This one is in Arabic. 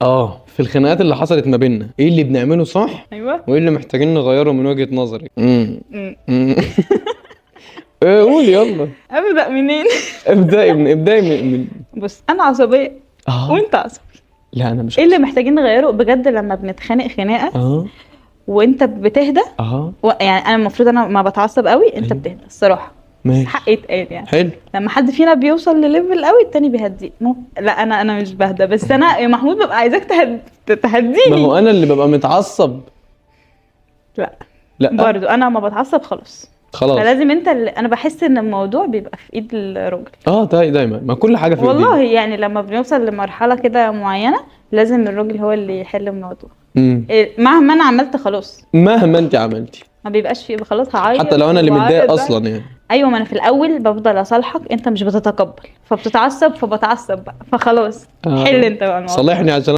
في الخناقات اللي حصلت ما بيننا ايه اللي بنعمله صح ايوه. وايه اللي محتاجين نغيره من وجهة نظرك؟ مم. ايه قول يلا. ابدا منين؟ ابدأي من بص انا عصبيه وانت عصبي. لا انا مش ايه اللي محتاجين نغيره بجد لما بنتخانق خناقه اه وانت بتهدى يعني انا المفروض انا ما بتعصب قوي، انت أيوة. بتهدى الصراحه. ماشي. حق يتقال يعني. حلو. لما حد فينا بيوصل لليفل قوي التاني بيهديه. لا انا مش بهدى، بس انا يا محمود ببقى عايزاك تهديني. ما هو انا اللي ببقى متعصب. لا لا برضو انا ما بتعصب خلاص. خلاص. فلازم انت انا بحس ان الموضوع بيبقى في ايد الراجل. دايما ما كل حاجه في والله ايدينا. يعني لما بنوصل لمرحله كده معينه لازم الراجل هو اللي يحل الموضوع. مم. مهما انا عملت خلاص مهما انت عملتي ما بيبقاش فيه، خلاص هعيط حتى لو انا اللي وهعيط متضايق بقى. اصلا يعني. ايوه، ما انا في الاول بفضل اصالحك، انت مش بتتقبل فبتتعصب فبتعصب بقى، فخلاص حل انت بقى الموضوع. صالحني عشان